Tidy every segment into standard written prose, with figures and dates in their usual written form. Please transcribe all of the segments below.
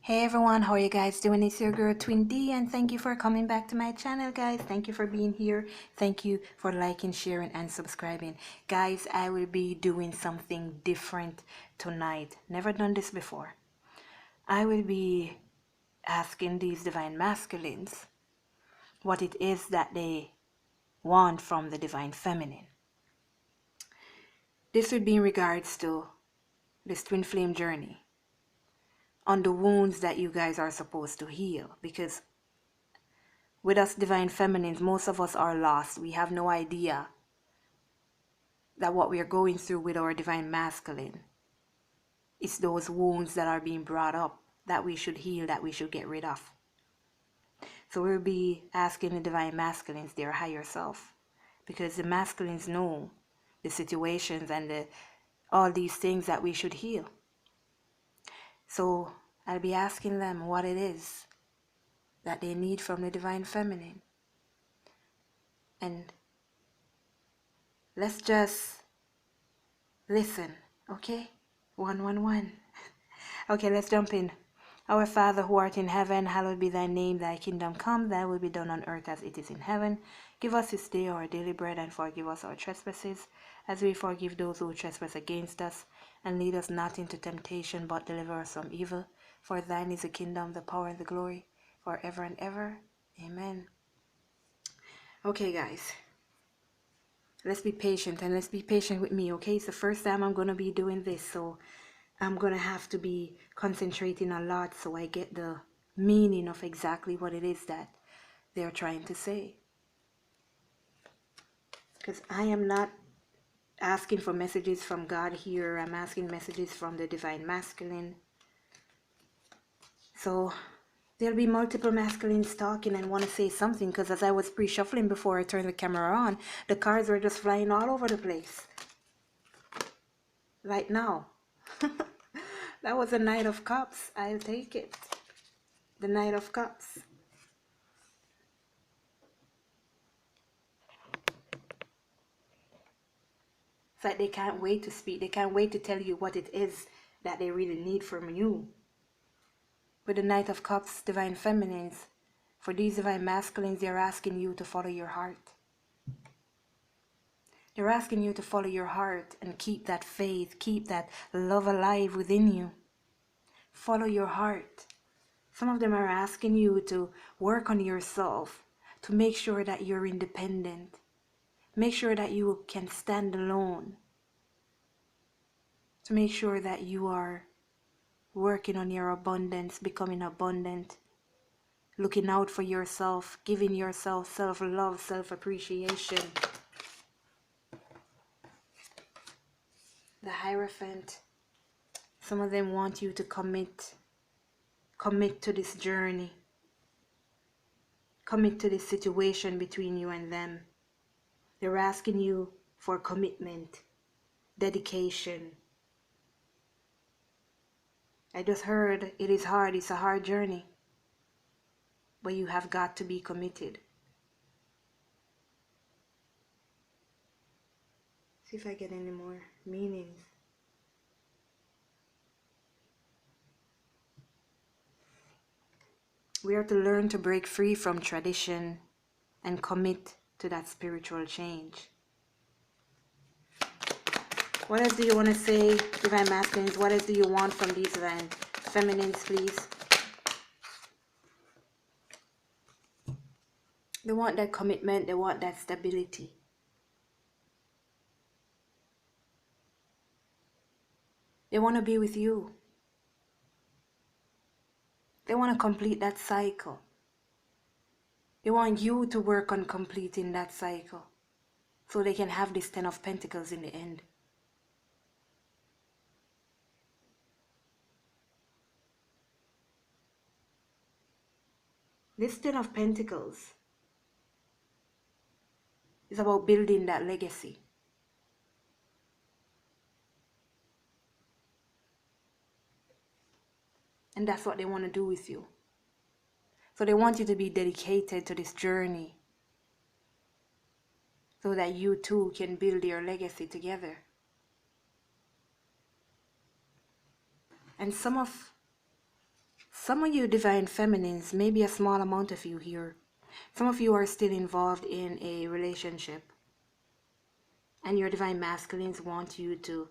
Hey everyone, how are you guys doing? It's your girl Twin D, and thank you for coming back to my channel, guys. Thank you for being here. Thank you for liking, sharing, and subscribing. Guys, I will be doing something different tonight. Never done this before. I will be asking these divine masculines what it is that they want from the divine feminine. This would be in regards to this twin flame journey, on the wounds that you guys are supposed to heal, because with us divine feminines, most of us are lost. We have no idea that what we are going through with our divine masculine is those wounds that are being brought up that we should heal, that we should get rid of. So we'll be asking the divine masculines their higher self, because the masculines know the situations and all these things that we should heal. So I'll be asking them what it is that they need from the divine feminine. And let's just listen, okay? 111. Okay, let's jump in. Our Father who art in heaven, hallowed be thy name. Thy kingdom come, thy will be done on earth as it is in heaven. Give us this day our daily bread, and forgive us our trespasses, as we forgive those who trespass against us. And lead us not into temptation, but deliver us from evil. For thine is the kingdom, the power, and the glory, forever and ever. Amen. Okay, guys. Let's be patient, and let's be patient with me, okay? It's the first time I'm going to be doing this, so I'm going to have to be concentrating a lot so I get the meaning of exactly what it is that they're trying to say. Because I am not asking for messages from God here. I'm asking messages from the divine masculine. So there'll be multiple masculines talking and want to say something, because as I was pre-shuffling before I turned the camera on, the cards were just flying all over the place. Right now. That was a Knight of Cups. I'll take it. The Knight of Cups. It's like they can't wait to speak. They can't wait to tell you what it is that they really need from you. With the Knight of Cups, divine feminines, for these divine masculines, they're asking you to follow your heart. They're asking you to follow your heart and keep that faith, keep that love alive within you. Follow your heart. Some of them are asking you to work on yourself, to make sure that you're independent. Make sure that you can stand alone. To make sure that you are working on your abundance, becoming abundant, looking out for yourself, giving yourself self-love, self-appreciation. The Hierophant. Some of them want you to commit to this journey. Commit to this situation between you and them. They're asking you for commitment, dedication. I just heard it is hard, it's a hard journey. But you have got to be committed. See if I get any more meanings. We are to learn to break free from tradition and commit to that spiritual change. What else do you want to say, divine masculines? What else do you want from these divine feminines, please? They want that commitment. They want that stability. They want to be with you. They want to complete that cycle. They want you to work on completing that cycle so they can have this 10 of Pentacles in the end. This 10 of Pentacles is about building that legacy. And that's what they want to do with you. So they want you to be dedicated to this journey so that you two can build your legacy together. And some Some of you divine feminines, maybe a small amount of you here, some of you are still involved in a relationship, and your divine masculines want you to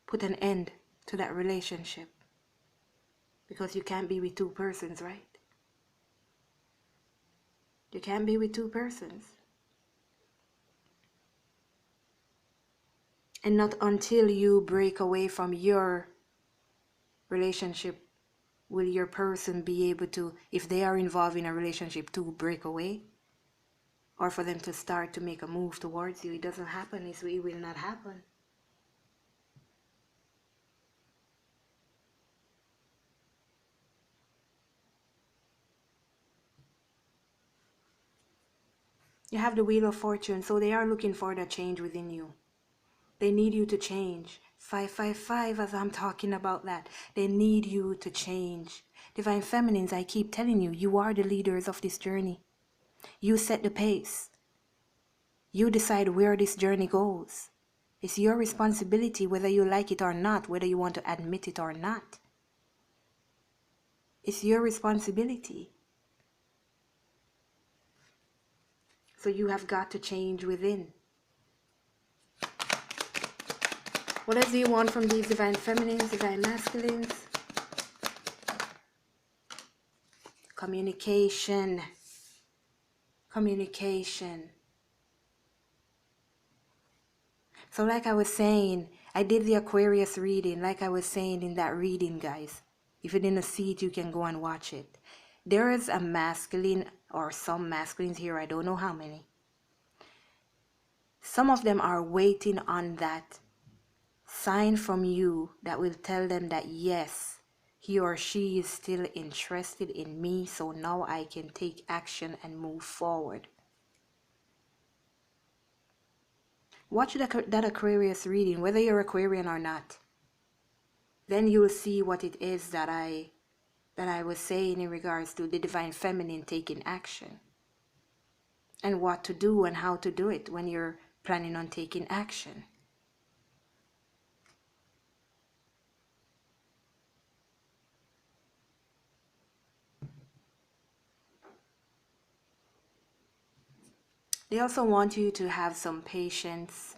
put an end to that relationship, because you can't be with two persons, right? You can't be with two persons. And not until you break away from your relationship will your person be able to, if they are involved in a relationship, to break away, or for them to start to make a move towards you. It doesn't happen. It will not happen. You have the Wheel of Fortune, so they are looking for that change within you. They need you to change. 555, as I'm talking about that. They need you to change. Divine Feminines, I keep telling you, you are the leaders of this journey. You set the pace. You decide where this journey goes. It's your responsibility whether you like it or not, whether you want to admit it or not. It's your responsibility. So you have got to change within. What else do you want from these divine feminines, divine masculines? Communication. Communication. So like I was saying, I did the Aquarius reading, like I was saying in that reading, guys. If you didn't see it, you can go and watch it. There is a masculine, or some masculines here, I don't know how many. Some of them are waiting on that sign from you that will tell them that yes, he or she is still interested in me, so now I can take action and move forward. Watch that Aquarius reading, whether you're Aquarian or not. Then you'll see what it is that I was saying in regards to the divine feminine taking action. And what to do and how to do it when you're planning on taking action. They also want you to have some patience.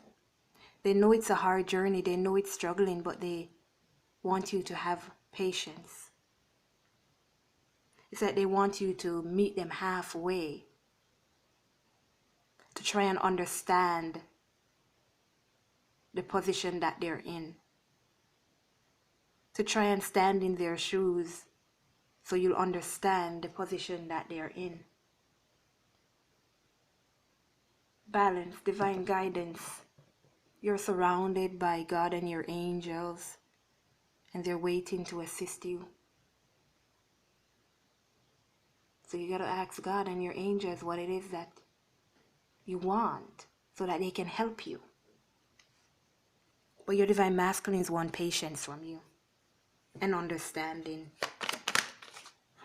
They know it's a hard journey. They know it's struggling, but they want you to have patience. It's like they want you to meet them halfway, to try and understand the position that they're in, to try and stand in their shoes so you'll understand the position that they're in. Balance, divine guidance. You're surrounded by God and your angels, and they're waiting to assist you. So you gotta ask God and your angels what it is that you want so that they can help you. But your divine masculines want patience from you and understanding.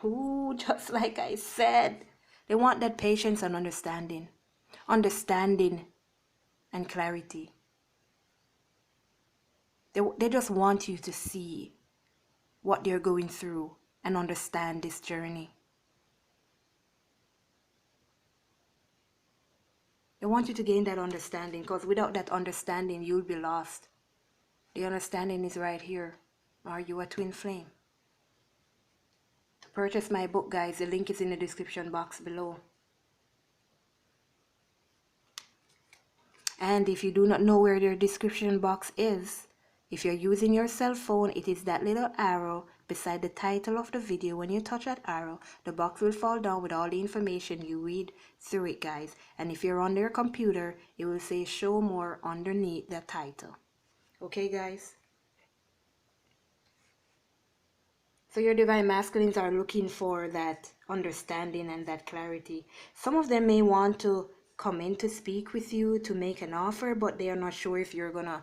Ooh, just like I said, they want that patience and understanding. Understanding and clarity. They just want you to see what they're going through and understand this journey. They want you to gain that understanding, because without that understanding, you'll be lost. The understanding is right here. Are you a twin flame? To purchase my book, guys, the link is in the description box below. And if you do not know where the description box is, if you're using your cell phone, it is that little arrow beside the title of the video. When you touch that arrow, the box will fall down with all the information. You read through it, guys. And if you're on your computer, it will say show more underneath the title. Okay, guys? So your divine masculines are looking for that understanding and that clarity. Some of them may want to come in to speak with you, to make an offer, but they are not sure if you're gonna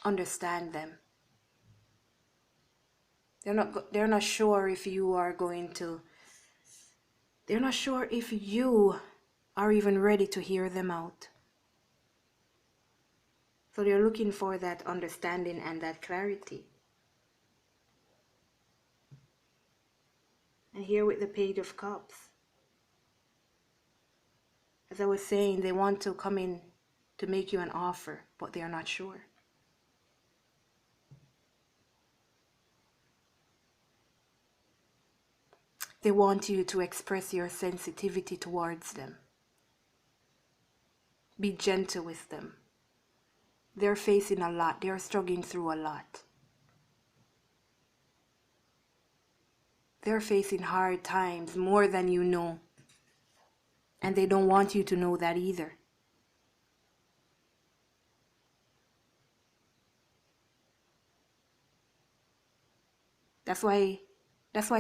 understand them. They're not sure if you are going to, they're not sure if you are even ready to hear them out. So they're looking for that understanding and that clarity. And here with the Page of Cups, as I was saying, they want to come in to make you an offer, but they are not sure. They want you to express your sensitivity towards them. Be gentle with them. They're facing a lot. They're struggling through a lot. They're facing hard times more than you know. And they don't want you to know that either. That's why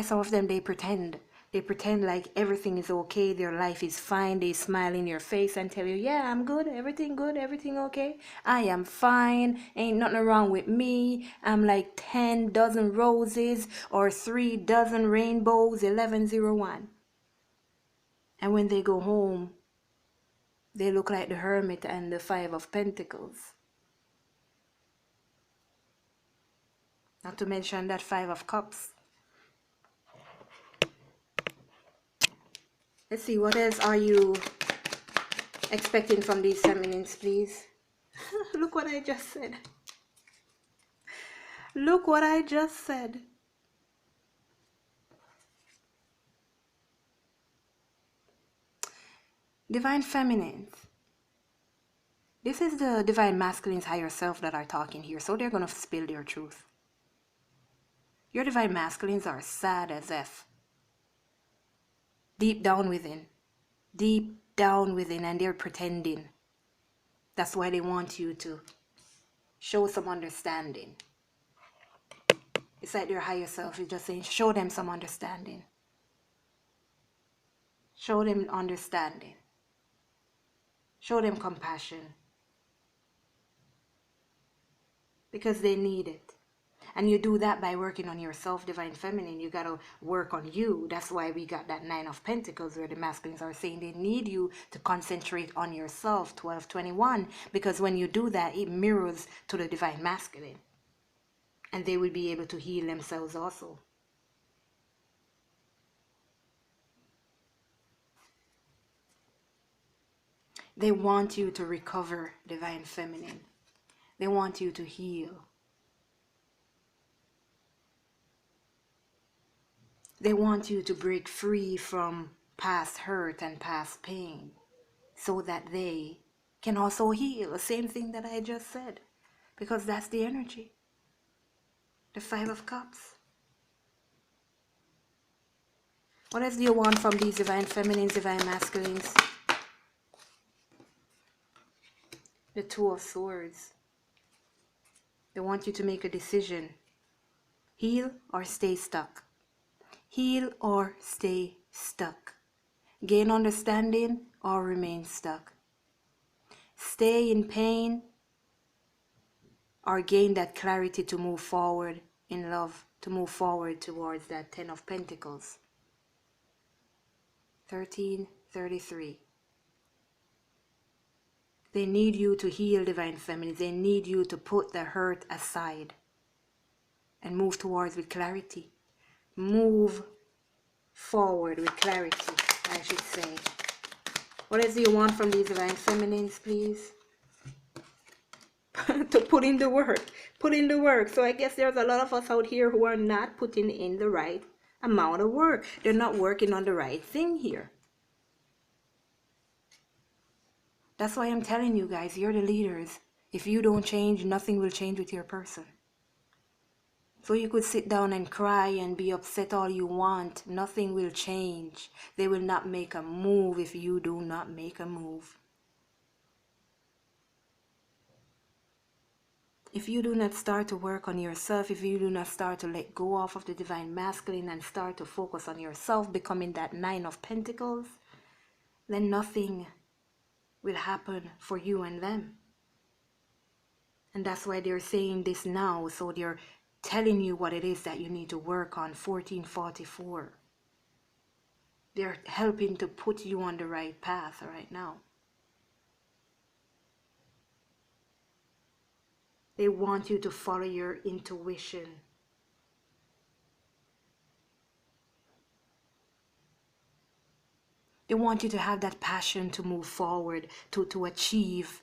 some of them, they pretend. They pretend like everything is okay, their life is fine. They smile in your face and tell you, yeah, I'm good, everything okay. I am fine, ain't nothing wrong with me. I'm like 10 dozen roses or 3 dozen rainbows, 1101. And when they go home, they look like the Hermit and the 5 of Pentacles. Not to mention that 5 of Cups. Let's see, what else are you expecting from these feminines, please? Look what I just said. Look what I just said. Divine feminines. This is the divine masculines higher self that are talking here, so they're going to spill their truth. Your divine masculines are sad as F. Deep down within. Deep down within, and they're pretending. That's why they want you to show some understanding. It's like their higher self is just saying, show them some understanding. Show them understanding. Show them compassion. Because they need it. And you do that by working on yourself, divine feminine. You got to work on you. That's why we got that 9 of Pentacles where the masculines are saying they need you to concentrate on yourself, 1221. Because when you do that, it mirrors to the divine masculine. And they will be able to heal themselves also. They want you to recover, divine feminine. They want you to heal. They want you to break free from past hurt and past pain so that they can also heal. The same thing that I just said. Because that's the energy. The 5 of Cups. What else do you want from these divine feminines, divine masculines? The 2 of Swords. They want you to make a decision. Heal or stay stuck. Heal or stay stuck. Gain understanding or remain stuck. Stay in pain or gain that clarity to move forward in love, to move forward towards that 10 of Pentacles. 1333. They need you to heal, divine feminine. They need you to put the hurt aside and move towards with clarity. Move forward with clarity, I should say. What else do you want from these divine feminines, please? To put in the work. Put in the work. So I guess there's a lot of us out here who are not putting in the right amount of work. They're not working on the right thing here. That's why I'm telling you guys, you're the leaders. If you don't change, nothing will change with your person. So you could sit down and cry and be upset all you want. Nothing will change. They will not make a move if you do not make a move. If you do not start to work on yourself, if you do not start to let go off of the divine masculine and start to focus on yourself, becoming that 9 of Pentacles, then nothing will happen for you and them. And that's why they're saying this now. So they're telling you what it is that you need to work on. 1444. They're helping to put you on the right path right now. They want you to follow your intuition. They want you to have that passion to move forward, to achieve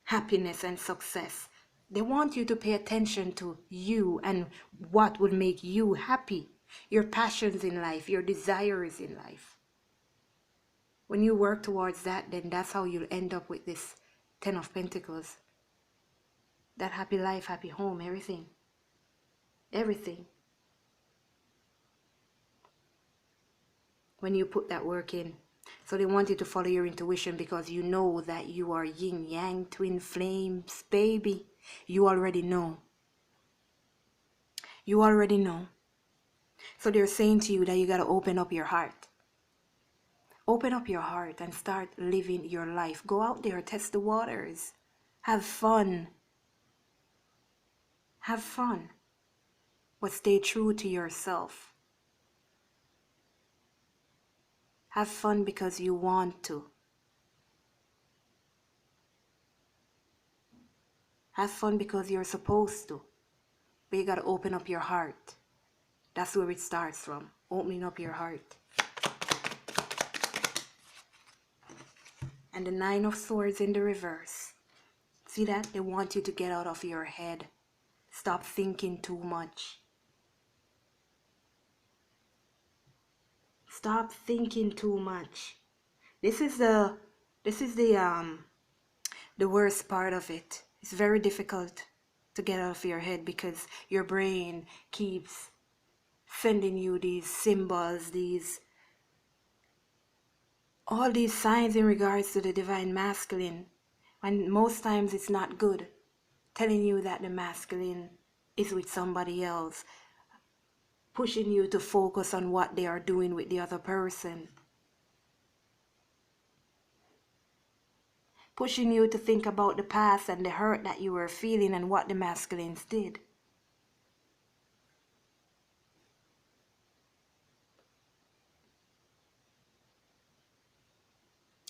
happiness and success. They want you to pay attention to you and what would make you happy, your passions in life, your desires in life. When you work towards that, then that's how you'll end up with this Ten of Pentacles. That happy life, happy home, everything. Everything. When you put that work in. So they want you to follow your intuition because you know that you are yin yang, twin flames, baby. You already know. You already know. So they're saying to you that you got to open up your heart. Open up your heart and start living your life. Go out there, test the waters. Have fun. Have fun. But stay true to yourself. Have fun because you want to. Have fun because you're supposed to. But you got to open up your heart. That's where it starts from. Opening up your heart. And the Nine of Swords in the reverse. See that? They want you to get out of your head. Stop thinking too much. Stop thinking too much. This is the worst part of it. It's very difficult to get out of your head because your brain keeps sending you these symbols, all these signs in regards to the divine masculine, and most times it's not good, telling you that the masculine is with somebody else, pushing you to focus on what they are doing with the other person, pushing you to think about the past and the hurt that you were feeling and what the masculines did.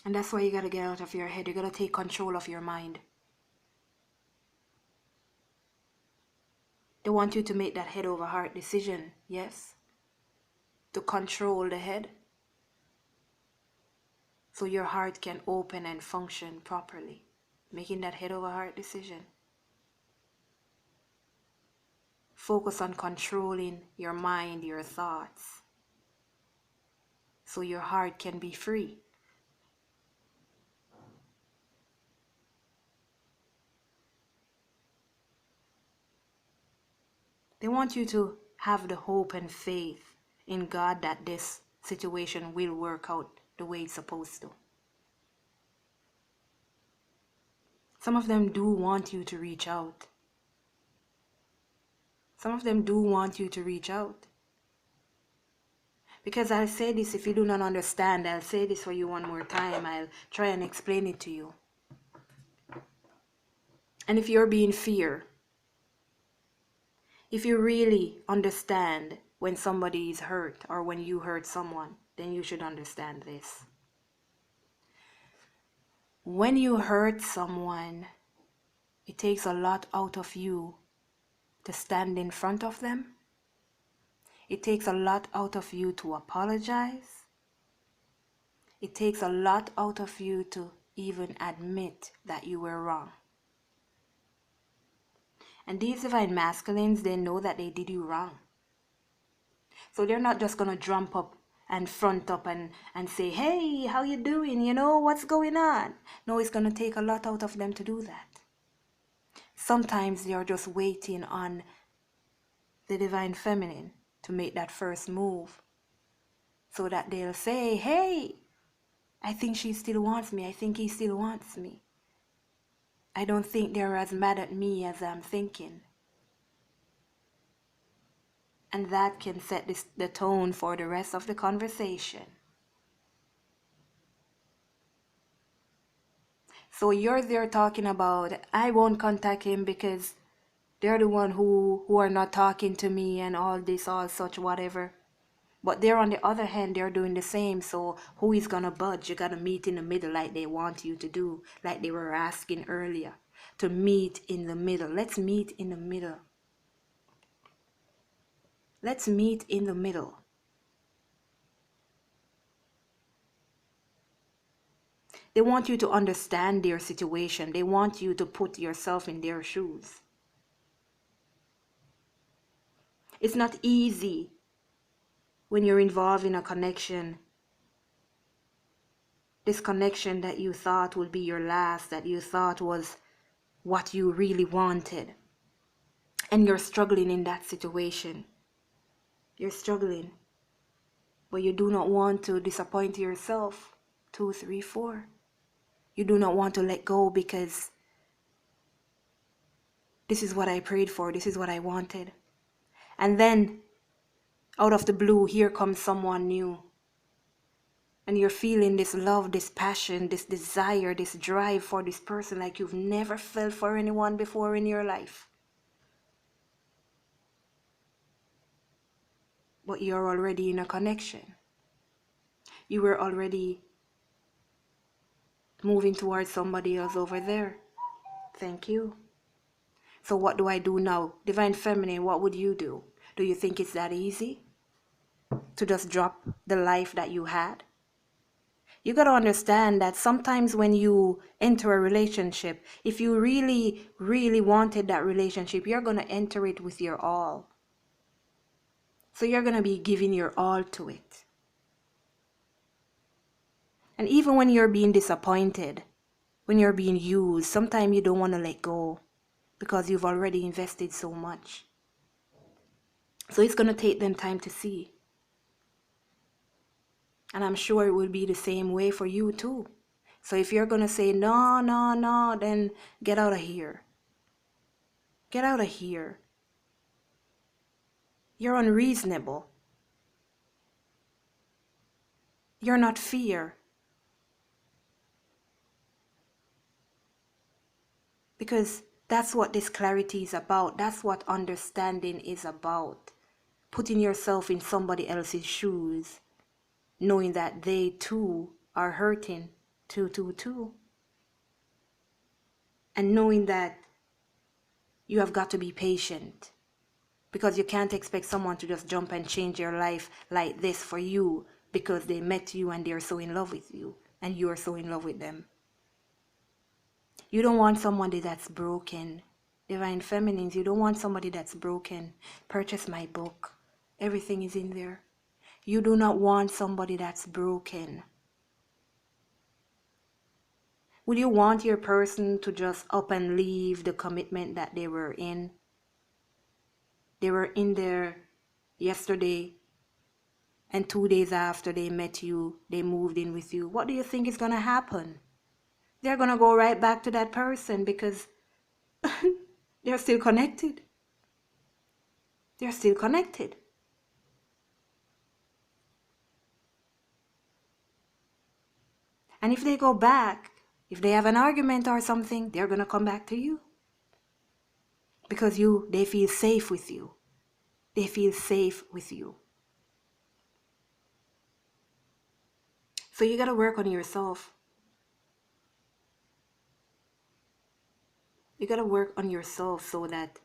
And that's why you got to get out of your head. You got to take control of your mind. They want you to make that head over heart decision, yes? To control the head. So your heart can open and function properly. Making that head over heart decision. Focus on controlling your mind, your thoughts. So your heart can be free. They want you to have the hope and faith in God that this situation will work out the way it's supposed to. Some of them do want you to reach out. Some of them do want you to reach out. Because I'll say this, if you do not understand, I'll say this for you one more time. I'll try and explain it to you. And if you're being fear, if you really understand when somebody is hurt or when you hurt someone, then you should understand this. When you hurt someone, it takes a lot out of you to stand in front of them. It takes a lot out of you to apologize. It takes a lot out of you to even admit that you were wrong. And these divine masculines, they know that they did you wrong. So they're not just going to jump up and front up and say, hey, how you doing? You know, what's going on? No, it's going to take a lot out of them to do that. Sometimes they're just waiting on the divine feminine to make that first move. So that they'll say, hey, I think she still wants me. I think he still wants me. I don't think they're as mad at me as I'm thinking. And that can set the tone for the rest of the conversation. So you're there talking about, I won't contact him because they're the one who are not talking to me and all this, all such, whatever. But they're on the other hand, they're doing the same. So who is going to budge? You got to meet in the middle like they want you to do, like they were asking earlier. To meet in the middle. Let's meet in the middle. Let's meet in the middle. They want you to understand their situation. They want you to put yourself in their shoes. It's not easy when you're involved in a connection. This connection that you thought would be your last, that you thought was what you really wanted. And you're struggling in that situation. You're struggling. But you do not want to disappoint yourself. 2, 3, 4. You do not want to let go because this is what I prayed for. This is what I wanted. And then, out of the blue, here comes someone new. And you're feeling this love, this passion, this desire, this drive for this person like you've never felt for anyone before in your life. But you're already in a connection. You were already moving towards somebody else over there. Thank you. So what do I do now? Divine Feminine, what would you do? Do you think it's that easy to just drop the life that you had? You got to understand that sometimes when you enter a relationship, if you really, really wanted that relationship, you're going to enter it with your all. So you're going to be giving your all to it. And even when you're being disappointed, when you're being used, sometimes you don't want to let go because you've already invested so much. So it's going to take them time to see. And I'm sure it will be the same way for you too. So if you're going to say, no, no, no, then get out of here. Get out of here. You're unreasonable. You're not fair. Because that's what this clarity is about. That's what understanding is about. Putting yourself in somebody else's shoes, knowing that they too are hurting, too. And knowing that you have got to be patient. Because you can't expect someone to just jump and change your life like this for you because they met you and they're so in love with you and you're so in love with them. You don't want somebody that's broken. Divine Feminines, you don't want somebody that's broken. Purchase my book. Everything is in there. You do not want somebody that's broken. Would you want your person to just up and leave the commitment that they were in? They were in there yesterday, and 2 days after they met you, they moved in with you. What do you think is going to happen? They're going to go right back to that person because they're still connected. They're still connected. And if they go back, if they have an argument or something, they're going to come back to you. Because they feel safe with you. They feel safe with you. So you got to work on yourself. You got to work on yourself so that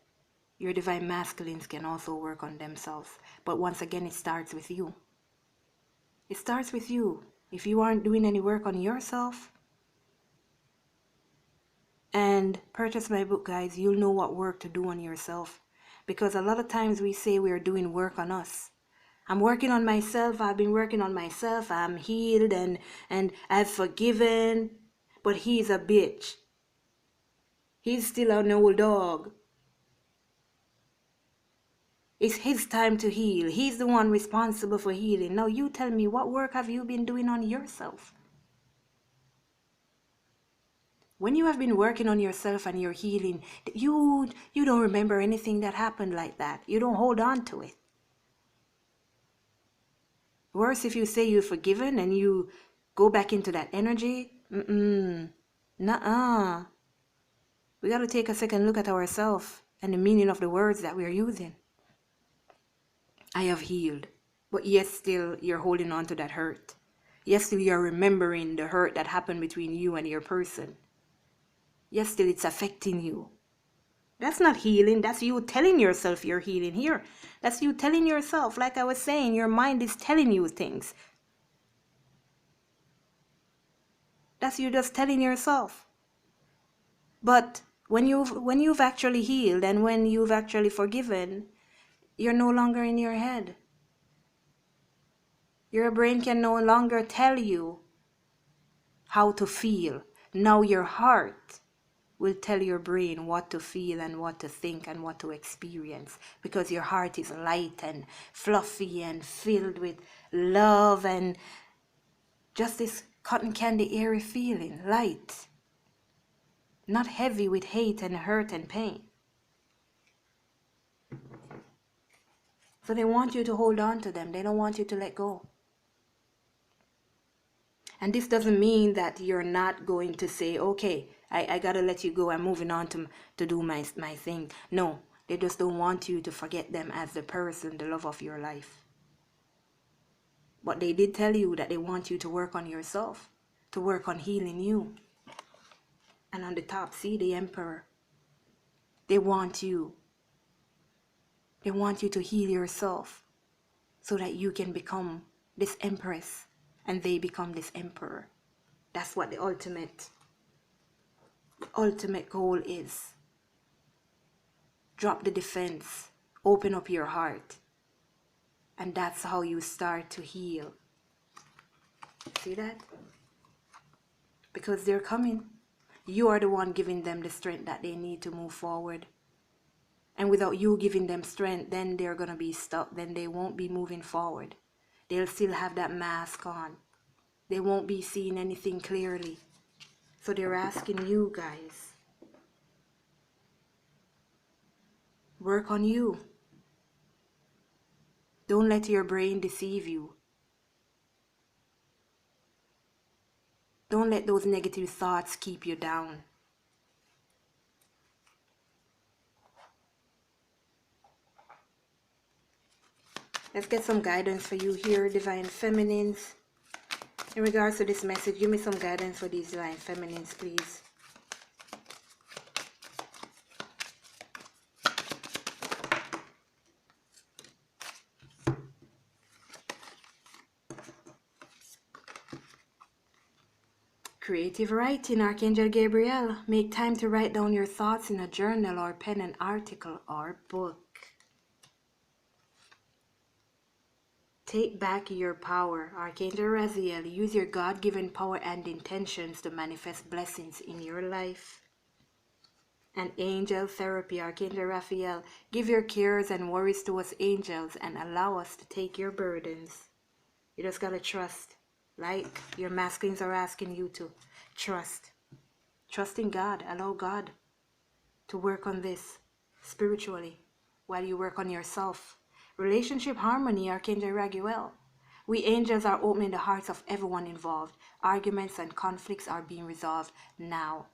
your divine masculines can also work on themselves. But once again, it starts with you. It starts with you. If you aren't doing any work on yourself, and purchase my book, guys, you'll know what work to do on yourself. Because a lot of times we say we're doing work on us. I'm working on myself. I've been working on myself. I'm healed and I've forgiven. But he's a bitch. He's still an old dog. It's his time to heal. He's the one responsible for healing. Now you tell me, what work have you been doing on yourself? When you have been working on yourself and you're healing, you don't remember anything that happened like that. You don't hold on to it. Worse if you say you're forgiven and you go back into that energy. Nuh-uh. We got to take a second look at ourselves and the meaning of the words that we're using. I have healed. But yes, still you're holding on to that hurt. Yes, still you're remembering the hurt that happened between you and your person. Yes, still it's affecting you. That's not healing. That's you telling yourself you're healing here. That's you telling yourself, like I was saying, your mind is telling you things. That's you just telling yourself. But when you've actually healed and when you've actually forgiven, you're no longer in your head. Your brain can no longer tell you how to feel. Now your heart will tell your brain what to feel and what to think and what to experience, because your heart is light and fluffy and filled with love and just this cotton candy airy feeling, light, not heavy with hate and hurt and pain. So they want you to hold on to them. They don't want you to let go. And this doesn't mean that you're not going to say, okay, I gotta let you go. I'm moving on to do my thing. No, they just don't want you to forget them as the person, the love of your life. But they did tell you that they want you to work on yourself, to work on healing you. And on the top, see the emperor. They want you. They want you to heal yourself so that you can become this empress and they become this emperor. That's what the ultimate goal is. Drop the defense, open up your heart, and that's how you start to heal. See that? Because they're coming. You are the one giving them the strength that they need to move forward. And without you giving them strength, then they're going to be stuck. Then they won't be moving forward. They'll still have that mask on. They won't be seeing anything clearly. So they're asking you guys, work on you. Don't let your brain deceive you. Don't let those negative thoughts keep you down. Let's get some guidance for you here, Divine Feminines. In regards to this message, give me some guidance for these Divine Feminines, please. Creative writing, Archangel Gabriel. Make time to write down your thoughts in a journal or pen an article or book. Take back your power, Archangel Raziel. Use your God-given power and intentions to manifest blessings in your life. And angel therapy, Archangel Raphael. Give your cares and worries to us angels and allow us to take your burdens. You just gotta trust. Like your masculines are asking you to trust. Trust in God. Allow God to work on this spiritually while you work on yourself. Relationship harmony, Archangel Raguel. We angels are opening the hearts of everyone involved. Arguments and conflicts are being resolved now.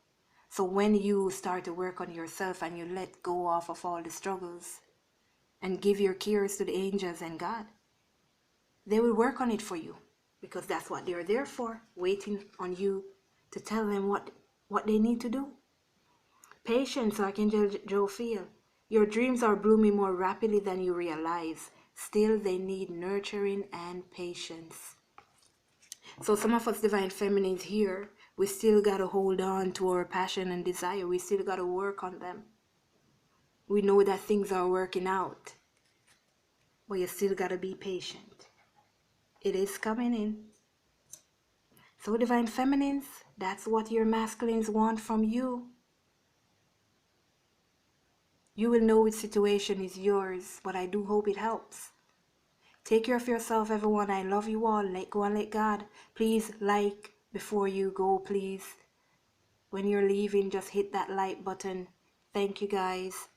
So when you start to work on yourself and you let go of all the struggles and give your cares to the angels and God, they will work on it for you, because that's what they're there for, waiting on you to tell them what they need to do. Patience, Archangel Jophiel. Your dreams are blooming more rapidly than you realize. Still, they need nurturing and patience. So some of us Divine Feminines here, we still got to hold on to our passion and desire. We still got to work on them. We know that things are working out, but you still got to be patient. It is coming in. So Divine Feminines, that's what your masculines want from you. You will know which situation is yours, but I do hope it helps. Take care of yourself, everyone. I love you all. Let go and let God. Please like before you go, please. When you're leaving, just hit that like button. Thank you, guys.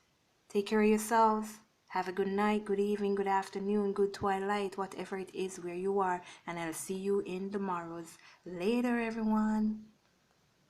Take care of yourselves. Have a good night, good evening, good afternoon, good twilight, whatever it is where you are. And I'll see you in tomorrow's. Later, everyone.